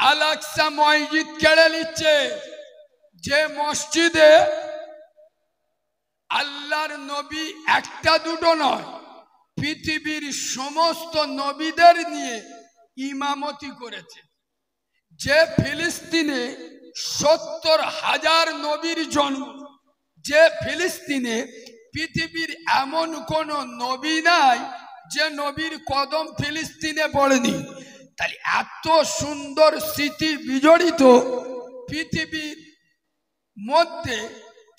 আল আকসা মসজিদ কেড়ে নিচ্ছে, যে মসজিদে আল্লাহর নবী একটা দুটো নয়, পৃথিবীর সমস্ত নবীদের নিয়ে ইমামতি করেছে, যে ফিলিস্তিনে 70,000 নবীর জন্ম, যে ফিলিস্তিনে পৃথিবীর এমন কোন নবী নাই যে নবীর কদম ফিলিস্তিনে পড়েনি। তাই এত সুন্দর স্মৃতি বিজড়িত পৃথিবীর মধ্যে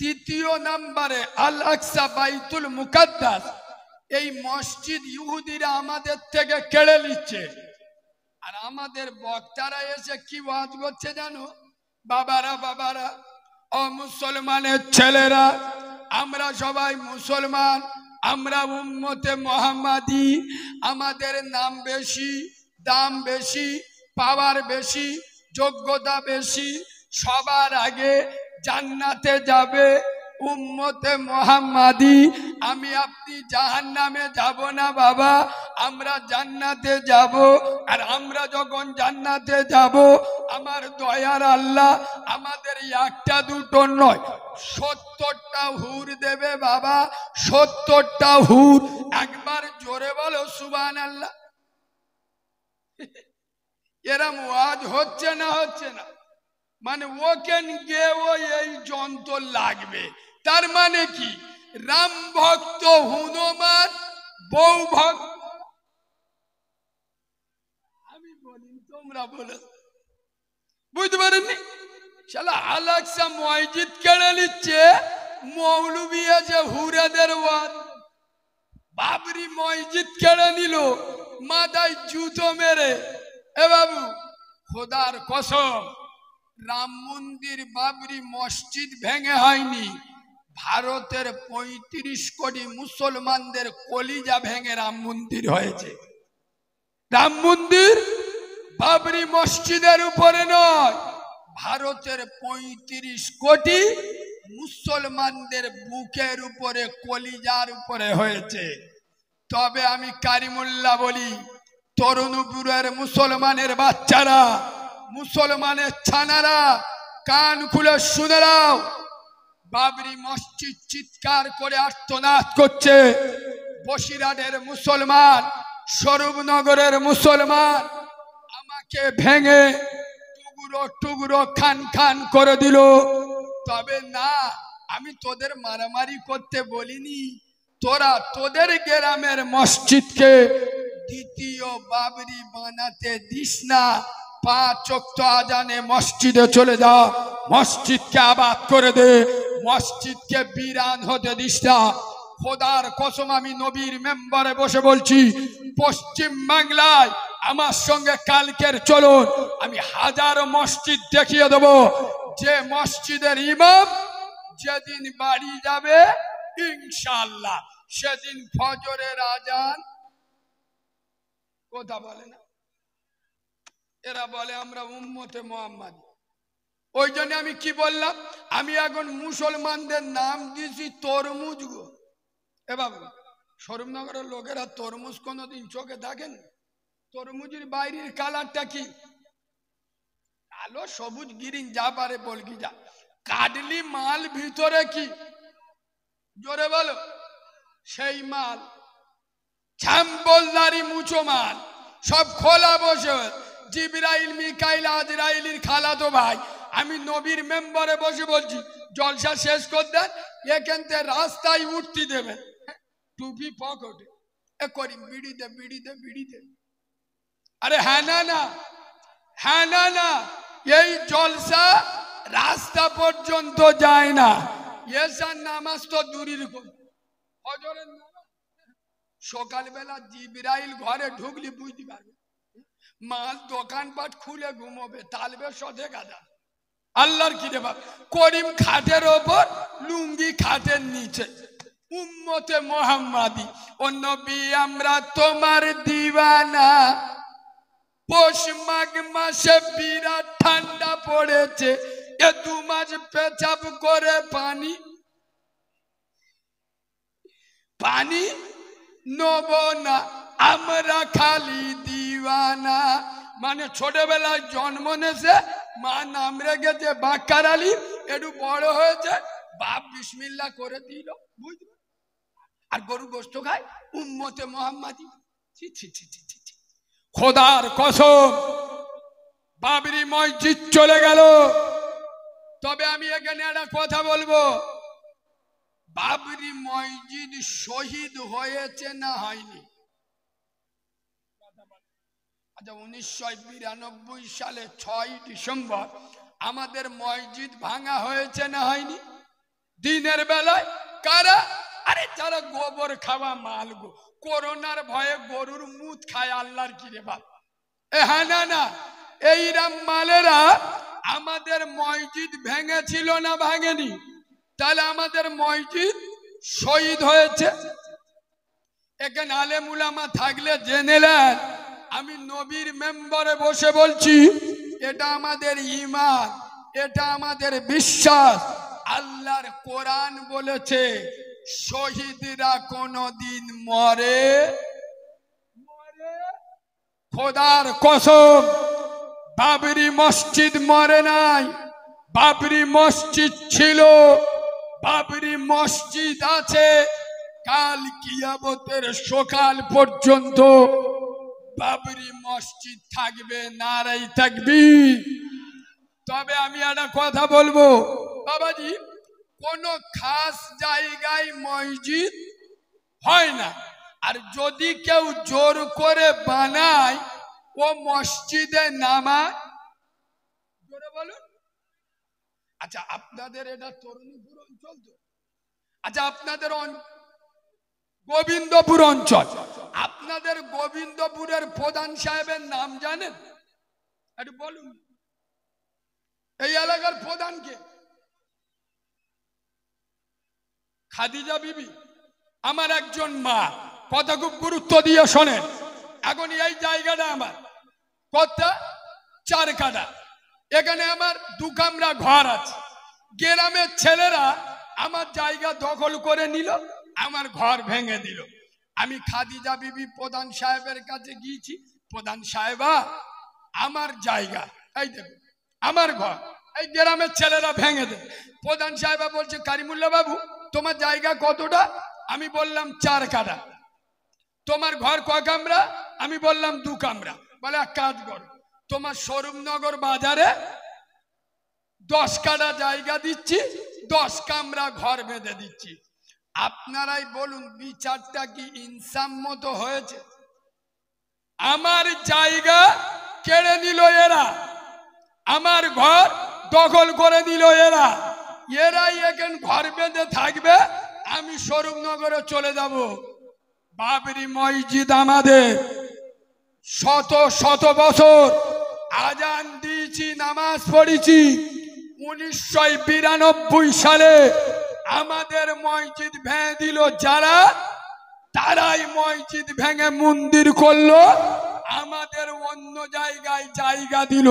তৃতীয় নম্বরে আল আকসা বাইতুল মুকাদ্দাস, এই মসজিদ ইহুদিরা আমাদের থেকে কেড়ে নিচ্ছে। আর আমাদের বক্তারা এসে কি ওয়াজ করছে জানো? বাবারা বাবারা, ও মুসলমানের ছেলেরা, আমরা সবাই মুসলমান, আমরা উম্মতে মুহাম্মাদি, আমাদের নাম বেশি, দাম বেশি, পাওয়ার বেশি, যোগ্যতা বেশি, সবার আগে জান্নাতে যাবে উম্মতে মুহাম্মাদি। আমি আপনি জাহান্নামে যাব না বাবা, আমরা জান্নাতে যাব। আর আমরা যখন জান্নাতে যাব, আমার দয়ার আল্লাহ আমাদের একটা দুটো নয় 70টা হুর দেবে বাবা, 70টা হুর। একবার জোরে বলো সুবহানাল্লাহ। এরম ওয়াজ হচ্ছে না? হচ্ছে না মানে ওকেন গেও এই যন্ত্র লাগবে। তার মানে কি? রাম ভক্ত হনুমান, বউ ভক্ত আমি বলি, তোমরা বলে বুঝতে পারেননি? শালা আল আকসা মসজিদ কেড়ে নিচ্ছে, মৌলবি আছে হুরাদের ওয়াজ। বাবরি মসজিদ কেড়ে নিল, মাথায় জুতো মেরে। এ বাবু, খোদার কসম, রাম মন্দির বাবরি মসজিদ ভেঙে হয়নি, ভারতের 35 কোটি মুসলমানদের কলিজা ভেঙে রাম মন্দির হয়েছে। রাম মন্দির বাবরি মসজিদের উপরে নয়, ভারতের 35 কোটি মুসলমানদের বুকের উপরে, কলিজার উপরে হয়েছে। তবে আমি কারিমুল্লাহ বলি, তরুণপুরের মুসলমানের বাচ্চারা, মুসলমানের ছানারা, কান খুলে শুনে নাও, বাবরি মসজিদ চিৎকার করে আর্তনাদ করছে। বসিরহাটের মুসলমান, স্বরূপনগরের মুসলমান আমাকে ভেঙে টুকরো টুকরো খান খান করে দিল। তবে না, আমি তোদের মারামারি করতে বলিনি, তোরা তোদের গ্রামের মসজিদকে দ্বিতীয় বাবরি বানাতে দিস না। 5 ওয়াক্ত আজানে মসজিদে চলে যা, মসজিদকে আবাদ করে দে, মসজিদকে বিরান হতে দিস না। খোদার কসম, আমি নবীর মেম্বারে বসে বলছি, পশ্চিম বাংলায় আমার সঙ্গে কালকের চলুন, আমি 1000 মসজিদ দেখিয়ে দেব, যে মসজিদের ইমাম যেদিন বাড়ি যাবে ইনশাআল্লাহ সেদিন ফজরের আজান কথা বলে না। এরা বলে আমরা উম্মতে মুহাম্মাদ। ওই জন্য আমি কি বললাম, আমি এখন মুসলমানদের নাম দিয়েছি তরমুজ গো। এ বাবু, স্বরূপনগরের লোকেরা তরমুজ কোনোদিন চোখে দেখেন? তরমুজের বাইরের কালারটা কি? কালো, সবুজ, গ্রিন, যা পারে বলকি যা। কাডলি মাল ভিতরে কি? জোরে বলো। সেই মাল ছাম্বলদারি মুচো মাল, সব খোলা বসে। জিবরাইল, মিকাইল, আজরাইলের খালাতো ভাই। আমি নবীর মেম্বারে বসে বলছি, জলসা শেষ করে দেন, এখান থেকে রাস্তায় উঠতে দেবে, টুপি পকেটে, এ করি বিড়ি দে, বিড়ি দে, বিড়ি দে। আরে হ্যাঁ না না, হ্যাঁ না না, এই জলসা রাস্তা পর্যন্ত যায় না। এসার নামাজ তো দূরের কথা, ফজরের নামাজ সকালবেলা জিবরাইল ঘরে ঢুকলি বুঝতে পারবে, মাল দোকানপাট খুলে ঘুমোবে, তালবে সদে গাদা। আল্লাহর কি রে বাপ, করিম খাটের ওপর, লুঙ্গি খাটের নিচে। উম্মতে মুহাম্মাদি, ও নবী আমরা তোমার দিওয়ানা। পৌষ মাঘ মাসে বিরাট ঠান্ডা পড়েছে, এ 2 মাস পেচাব করে পানি পানি নেব না, আমরা খালি দিওয়ানা। মানে ছোটবেলায় জন্ম নেছে, মা নাম রেখেছে বাক্কার আলী, একটু বড় হয়েছে বাপ বিসমিল্লাহ করে দিল, বুঝলো? আর গরু গোস্ত খায় উম্মতে মোহাম্মদী। ছি ছি ছি ছি ছি, খোদার কসম বাবরি মসজিদ চলে গেল। তবে আমি এখানে একটা কথা বলবো, বাবরি মসজিদ শহীদ হয়েছে না হয়নি? আচ্ছা, 1992 সালে 6 ডিসেম্বর আমাদের মসজিদ ভাঙা হয়েছে না হয়নি? দিনের বেলায় কারা? আরে যারা গোবর খাওয়া মাল গো, করোনার ভয়ে গরুর মুত খায়, আল্লাহর কি রে বাপ, হ্যাঁ না না, এইরাম মালেরা আমাদের মসজিদ ভেঙেছিল না ভাঙেনি? তাহলে আমাদের মসজিদ শহীদ হয়েছে। এখানে আলেম উলামা থাকলে জেনে নেন, আমি নবীর মেম্বারে বসে বলছি, এটা আমাদের ঈমান, এটা আমাদের বিশ্বাস। আল্লাহর কোরআন বলেছে শহীদরা কোনদিন মরে মরে খোদার কসম বাবরি মসজিদ মরে নাই, বাবরি মসজিদ ছিল, বাবরি মসজিদ আছে, কাল কিয়ামতের সকাল পর্যন্ত বাবরি মসজিদ থাকবে, নারাই তাকবীর। তবে আমি একটা কথা বলবো বাবাজি, কোন খাস জায়গায় মসজিদ হয় না, আর যদি কেউ জোর করে বানায় ও মসজিদে নামায়, জোরে বলুন। আচ্ছা, আপনাদের এটা তরুণীপুর অঞ্চল তো? আচ্ছা, আপনাদের গোবিন্দপুর অঞ্চল, আপনাদের গোবিন্দপুরের প্রধান সাহেবের নাম জানেন? একটু বলুন, এই এলাকার প্রধানকে? খাদিজা বিবি আমার একজন মা, কথা খুব গুরুত্ব দিয়ে শোনেন। এখন এই জায়গাটা আমার কতটা, 4 কাঠা, এখানে আমার 2 কামরা ঘর আছে। গ্রামের ছেলেরা আমার জায়গা দখল করে নিল, আমার ঘর ভেঙে দিল। আমি খাদিজা বিবি প্রধান সাহেবের কাছে গিয়েছি, প্রধান সাহেবা আমার জায়গা, এই দেখো আমার ঘর, এই গ্রামের ছেলেরা ভেঙে দেয়। প্রধান সাহেবা বলছে কারিমুল্লাহ বাবু তোমার জায়গা কতটা? আমি বললাম 4 কাঠা। তোমার ঘর ক কামরা? আমি বললাম 2 কামরা। বলে এক কাজ করো, তোমার স্বরূপনগর বাজারে 10 কাঠা জায়গা দিচ্ছি, 10 কামরা ঘর বেঁধে দিচ্ছি। আপনারাই বলুন বিচারটা কি ইনসাফ হয়েছে? আমার জায়গা কেড়ে নিল এরা, আমার ঘর দখল করে নিল এরা, এরাই এখন ঘর বেঁধে থাকবে, আমি স্বরূপনগরে চলে যাব। বাবরি মসজিদ আমাদের, শত শত বছর আজান দিয়েছি, নামাজ পড়েছি। 1992 সালে আমাদের মসজিদ ভেঙে দিল যারা, তারাই মসজিদ ভেঙে মন্দির করলো, আমাদের অন্য জায়গায় জায়গা দিল।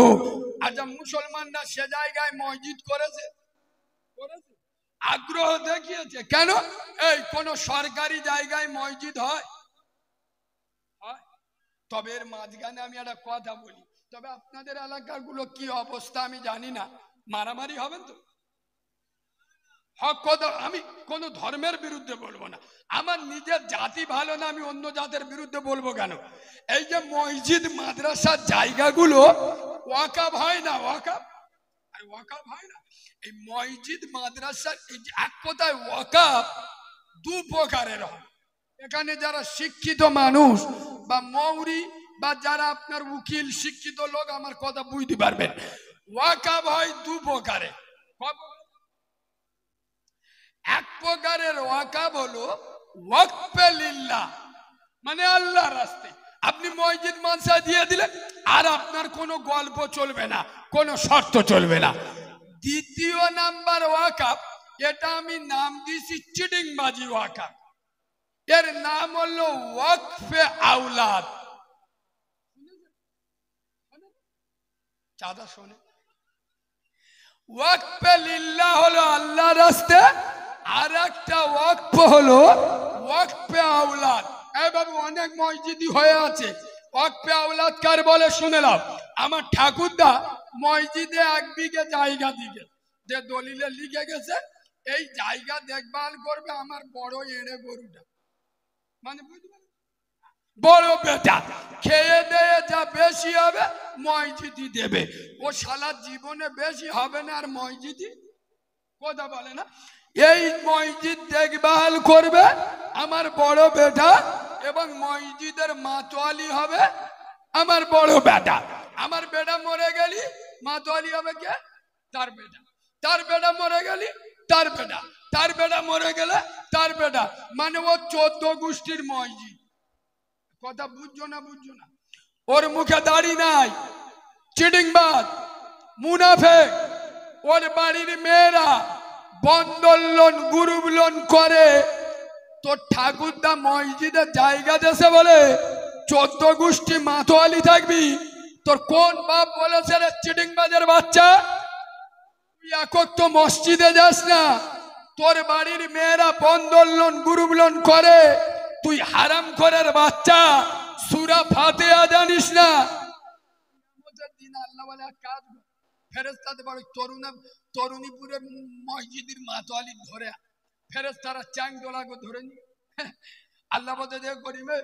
আচ্ছা, মুসলমানরা সে জায়গায় মসজিদ করেছে? আগ্রহ দেখিয়েছে কেন? এই কোন সরকারি জায়গায় মসজিদ হয়? তবে এর মাঝখানে আমি একটা কথা বলি, তবে আপনাদের এলাকার গুলো কি অবস্থা আমি জানি না, মারামারি হবেন তো? হক কথা, আমি কোন ধর্মের বিরুদ্ধে বলবো না, আমার নিজের জাতি ভালো না, আমি অন্য জাতের বিরুদ্ধে বলবো কেন? এই যে মসজিদ মাদ্রাসার জায়গাগুলো ওয়াকাফ হয় না, ওয়াকাফ হয় না। এই মসজিদ মাদ্রাসার এক কথায় ওয়াকাফ 2 প্রকারের হয়। এখানে যারা শিক্ষিত মানুষ বা মৌরি বা যারা আপনার উকিল শিক্ষিত লোক আমার কথা বুঝতে পারবেন, ওয়াকাফ হয় 2 প্রকারে। এক প্রকারের ওয়াকাফ হলো ওয়াকফে লিল্লাহ, মানে আল্লাহর রাস্তায় আপনি মসজিদ মাদ্রাসা দিয়ে দিলেন, আর আপনার কোনো গল্প চলবে না, কোনো শর্ত চলবে না। দ্বিতীয় নাম্বার ওয়াকাফ, এটা আমি নাম দিয়েছি চিটিংবাজি ওয়াকাফ, এর নাম হলো ওয়াকফে আওলাদ। চাঁদা শোনে, ওয়াকফে লিল্লাহ হলো আল্লাহর রাস্তায়, আর একটা ওয়াকফ হলো ওয়াকফে আওলাদ। এই বাবু অনেক মসজিদই হয়ে আছে, ওয়াকফে আওলাদ কার বলে শুনে নাও। আমার ঠাকুরদা মসজিদে 1 বিঘে জায়গা দিকে যে দলিলে লিখে গেছে এই জায়গা দেখভাল করবে আমার বড় এড়ে গরুটা, মানে বুঝতে পারছেন, বড় বেটা খেয়ে দেয়ে যা বেশি হবে মসজিদই দেবে, ও শালা জীবনে বেশি হবে না আর মসজিদই কথা বলে না। এই মসজিদ দেখভাল করবে আমার বড় বেটা এবং মসজিদের মাতোয়ালি হবে আমার বড় বেটা। আমার বেটা মরে গেলি মাতোয়ালি হবে কে? তার বেটা। তার বেটা মরে গেলি তার বেটা, তার বেটা মরে গেলে তার বেটা, মানে ও 14 গোষ্ঠীর মসজিদ। কথা বুঝছো না? বুঝছো না? ওর মুখে দাড়ি নাই, চিটিংবাজ, মুনাফেক। ওর বাড়ির মেয়েরা বন্ধন লোন গ্রুপ লোন করে। তোর ঠাকুরদা মসজিদে জায়গা দেশে বলে 14 গোষ্ঠী মাতোয়ালি থাকবি। তোর কোন বাপ বলেছে রে চিটিংবাজের বাচ্চা তুই একক তো মসজিদে যাস না? তোর বাড়ির মেয়েরা বন্ধন লোন গ্রুপ লোন করে, তুই হারাম খোরের বাচ্চা সূরা ফাতিহা জানিস না? দিন আল্লাহ বলে কাজ ফেরেশতাদের বড় তরুণীপুরের মসজিদের মাতোয়ালি ধরে ফেরেশতারা চাং দোলাকে ধরে নি। আল্লাহ বলতে দেখ করিমে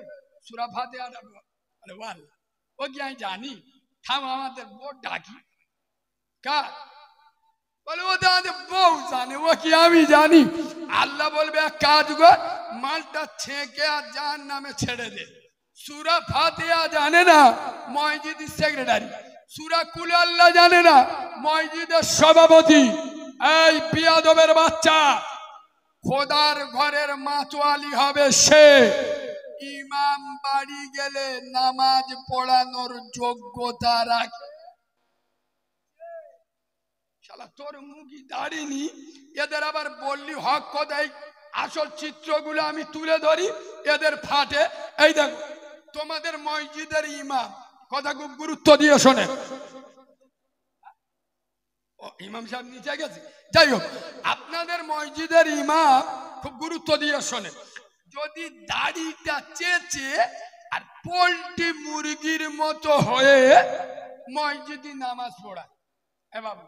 সূরা ফাতিহা ডাকো, আরে ওয়াল ও কি আমি জানি? থাম আমাদের বোর্ড ডাকি কার বলে ও আমাদের বউ জানে, ও কি আমি জানি? আল্লাহ বলবে এক কাজ কর, মালটা ছেঁকে আর জাহান নামে ছেড়ে দে। সূরা ফাতিহা জানে না মসজিদের সেক্রেটারি, সূরা কুল আল্লাহ জানে না মসজিদের সভাপতি। এই বিয়াদবের বাচ্চা, খোদার ঘরের মাতোয়ালি হবে সে, ইমাম বাড়ি গেলে নামাজ পড়ানোর যোগ্যতা রাখে। শালা তোর মুখই দাঁড়িনি, এদের আবার বললি হক কোথায়? আসল চিত্রগুলো আমি তুলে ধরি, এদের ফাটে। এই দেখো তোমাদের মসজিদের ইমাম, কথা খুব গুরুত্ব দিয়ে শোনে। ও ইমাম সাহেব নিচে গেছে, যাই হোক আপনাদের মসজিদের ইমাম খুব গুরুত্ব দিয়ে শোনে। যদি দাড়িটা চেঁচে আর পোল্ট্রি মুরগির মতো হয়ে মসজিদে নামাজ পড়ায়, এ বাবু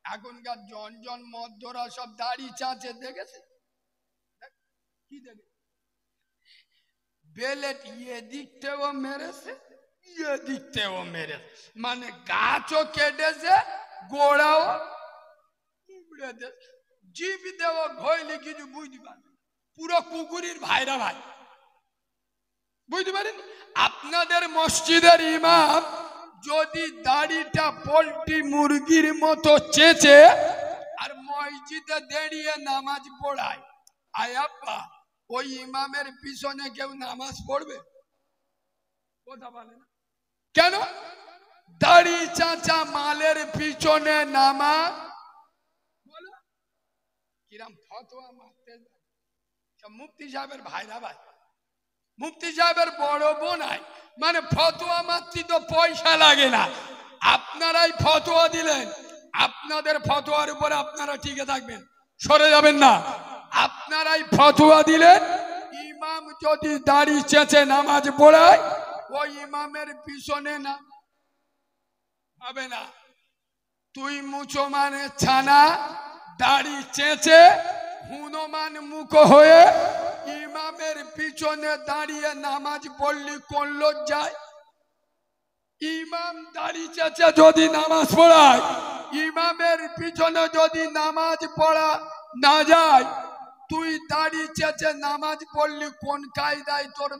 এখনকার জন মধ্যরা সব দাড়ি চাঁচে দেখেছে কি দেখে? বেলেট ইয়ে দিকতেও মেরেছে ইয়ে দিকতেও মেরেছে, মানে গাছও কেটেছে গোড়াও উবড়ে দিয়েছে, জিভ দেও ঘইলে কিছু বুঝতে পারবে, পুরো কুকুরির ভাইরা ভাই, বুঝতে পারেন? আপনাদের মসজিদের ইমাম যদি দাড়িটা পোল্ট্রি মুরগির মতো চেঁচে আর মসজিদে দাঁড়িয়ে নামাজ পড়ায়, আয়াপ্পা ওই ইমামের পিছনে কেউ নামাজ পড়বে? কথা বলে না কেন? দাড়ি চাচা মালের পিছনে নামাজ বলো কিরাম ফতোয়া মারতে মুফতি সাহেবের ভাইরা ভাই, মুফতি সাহেবের বড় বোন আয়, মানে ফতোয়া মারতে তো পয়সা লাগে না, আপনারাই ফতোয়া দিলেন, আপনাদের ফতোয়ার উপরে আপনারা টিকে থাকবেন, সরে যাবেন না। আপনারাই ফতোয়া দিলেন ইমাম যদি দাড়ি চেঁচে নামাজ পড়ায় ওই ইমামের পিছনে না হবে না। তুই মুচো মানে ছানা, দাড়ি চেঁচে হুনমান মুখ হয়ে ইমামের পিছনে দাঁড়িয়ে নামাজ পড়লি কোন লজ্জায়? ইমাম দাড়ি চেঁচে যদি নামাজ পড়ায়, ইমামের পিছনে যদি নামাজ পড়া না যায়, তুই দাড়ি চেঁচে নামাজ পড়লি কোন কায়দায় তোর